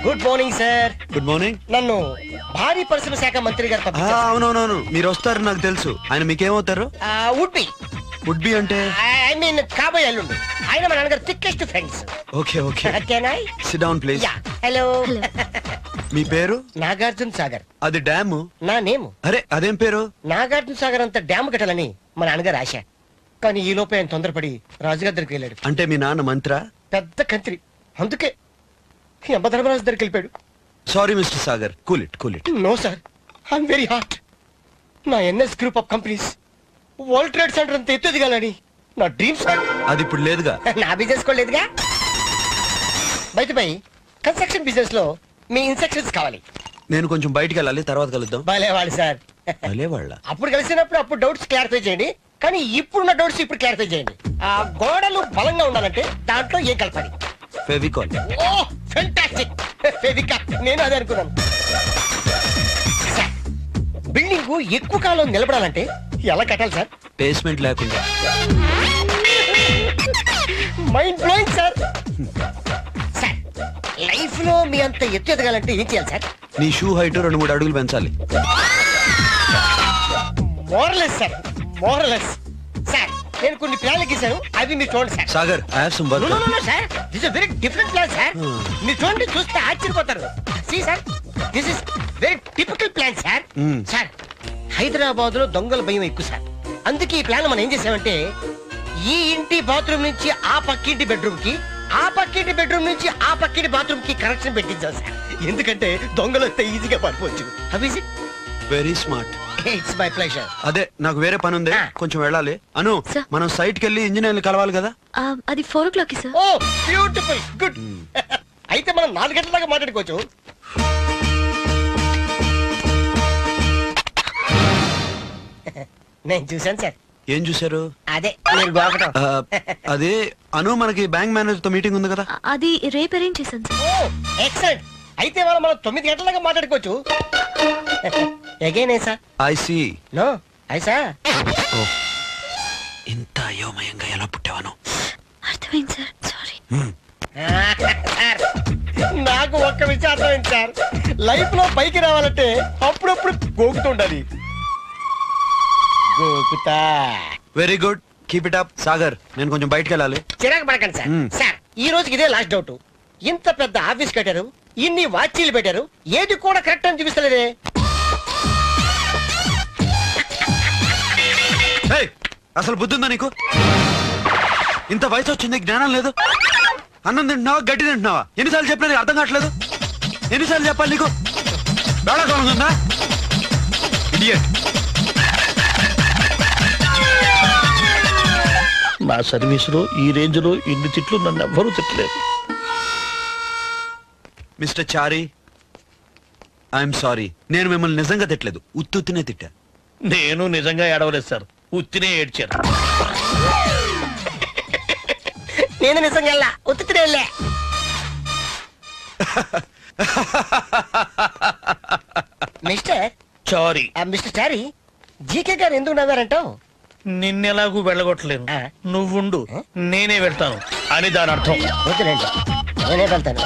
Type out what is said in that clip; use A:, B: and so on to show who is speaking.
A: Good morning sir.
B: Good morning.
A: నన్ను భారీ పరిశ్రమ శాఖ మంత్రి గారు పంపించారు.
B: అవునవునవును, మీరు వస్తారు నాకు తెలుసు. ఆయన మీకేమవుతారు?
A: వుడ్
B: బి అంటే
A: ఐ మీన్ కాబోయే అల్లుండు. ఆయన మా నాన్నగారు thickest friends.
B: Okay okay.
A: Can I
B: sit down please.
A: Hello.
B: మీ పేరు?
A: నాగార్జున సాగర్.
B: అది డ్యాము.
A: నా నేము.
B: అరే అదేం పేరు?
A: నాగార్జున సాగర్ అంత డ్యామ్ కట్టాలని మా నాన్నగారు ఆశ. కానీ ఈ లోపే ఆయన తొందరపడి రాజుగారి దగ్గరికి వెళ్ళాడు.
B: అంటే మీ నాన్న మంత్రా?
A: పెద్ద కంత్రి. అందుకే యమధర్మరాజు దగ్గరికి వెళ్ళిపోయాడు.
B: Sorry mister Sagar, cool it.
A: No sir, I'm very hurt. నా NS group of companies world trade centre అంత ఎత్తు ఎదగాలని నా డ్రీమ్ సార్.
B: అది ఇప్పుడు లేదుగా.
A: నా బిజినెస్ కూడా లేదుగా. బయటపై కన్స్ట్రక్షన్ బిజినెస్ లో మీ ఇన్స్ట్రక్షన్స్ కావాలి.
B: నేను కొంచెం బయటికి వెళ్ళాలి, తర్వాత కలుద్దాం.
A: భలేవాళ్ళు సార్.
B: భలేవాళ్ళ?
A: అప్పుడు కలిసినప్పుడు అప్పుడు డౌట్స్ క్లారిఫై చేయండి, కానీ ఇప్పుడున్న డౌట్స్ ఇప్పుడు క్లారిఫై చేయండి. ఆ గోడలు బలంగా ఉండాలంటే దాంట్లో ఏం కలపాలి?
B: ఫెవికాల్.
A: Oh fantastic. ఫెవికాల్. నేను అదే అనుకున్నాను. బిల్డింగ్ ఎక్కువ కాలం నిలబడాలంటే ఎలా కట్టాలి సార్?
B: బేస్మెంట్ లేకుండా.
A: Mind blowing sir. Sir life లో మీ అంత ఎత్తు ఎదగాలంటే ఏం చేయాలి సార్?
B: నీ షూ హైట్ 2-3 అడుగులు పెంచాలి.
A: Morals sir, morals. సార్ నేను కొన్ని ప్లాన్లు గీశాను, అవి మీరు చూడండి sir.
B: Sagar, I have some work.
A: No sir, this is very different plan sir. మీరు చూడండి, చూస్తే ఆశ్చర్యపోతారు. See sir, this is very typical plan sir. Sir Hyderabad లో దొంగల భయం ఎక్కువ సార్. అందుకే ఈ ప్లాన్ మనం ఏం చేసామంటే, ఈ ఇంటి బాత్రూమ్ నుంచి ఆ పక్కింటి బెడ్రూమ్ కి, ఆ పక్కింటి బెడ్రూమ్ నుంచి ఆ పక్కింటి బాత్రూమ్ కి కనెక్షన్ పెట్టించాం సార్. ఎందుకంటే దొంగలు వస్తే ఈజీగా పడిపోవచ్చు. How is it?
B: Very smart.
A: It's my pleasure.
B: అదే నాకు వేరే పని ఉంది, కొంచెం వెళ్ళాలి. అను, మనం సైట్ కి వెళ్ళి ఇంజనీర్లు కలవాలి కదా.
C: అది 4 o'clock సార్.
A: ఓ బ్యూటిఫుల్, గుడ్. అయితే మనం 4 గంటల దాకా మాట్లాడుకోవచ్చు. నేను చూసాను సార్.
B: ఏం చూసారు?
A: అదే మీరు గోకటం.
B: అదే అను, మనకి బ్యాంక్ మేనేజర్ తో మీటింగ్ ఉంది కదా.
C: అది రేపు అరేంజ్ చేశాను సార్.
A: ఓ ఎక్సలెంట్. అయితే మనం 9 గంటల దాకా మాట్లాడుకోవచ్చు. Again sir.
B: I see.
A: No ఐసా.
B: ఇంత అయోమయంగా ఎలా పుట్టావను?
C: అర్థమైంది సార్, సారీ.
A: సార్ నాకు ఒక్క విషయం అర్థమైంది సార్. లైఫ్ లో పైకి రావాలంటే అప్పుడప్పుడు గోకుతుండాలి. గోకుతా.
B: Very good, keep it up. Sagar, నేను కొంచెం బయటకు వెళ్ళాలి.
A: చిరాకు పడకండి సార్. సార్ ఈ రోజుకి ఇదే లాస్ట్ డౌట్. ఇంత పెద్ద ఆఫీస్ కట్టారు, ఇన్ని వాచీలు పెట్టారు, ఏది కూడా కరెక్ట్ అని చూపిస్తలేదే.
B: అసలు బుద్ధి ఉందా నీకు? ఇంత వయసు వచ్చింది, జ్ఞానం లేదు. అన్నం తింటున్నావా, గడ్డి తింటున్నావా? ఎన్నిసార్లు చెప్పినా నీకు అర్థం కావట్లేదు. ఎన్నిసార్లు చెప్పాలి నీకు? వేళాకోళం ఉందా? ఇడియట్.
D: నా సర్వీస్ లో ఈ రేంజ్ లో ఇన్ని తిట్లు నన్ను ఎవ్వరూ తిట్టలేదు.
B: Mister Chari, I'm sorry. నేను మిమ్మల్ని నిజంగా తిట్టలేదు, ఉత్తునే తిట్టా.
D: నేను నిజంగా ఏడవలేదు సార్, ఉత్తినే ఏడ్చారు.
A: నేను నిజంగా వెళ్ళా, ఉత్తునే వెళ్ళా. మిస్టర్
D: చారీ.
A: మిస్టర్ చారీ, జీకే గారు ఎందుకు నవ్వారంటావు?
D: నిన్నెలాగూ వెళ్ళగొట్టలేను, నువ్వుండు నేనే వెళ్తాను అని దాని అర్థం.
A: వద్దులేండి, నేనే వెళ్తాను.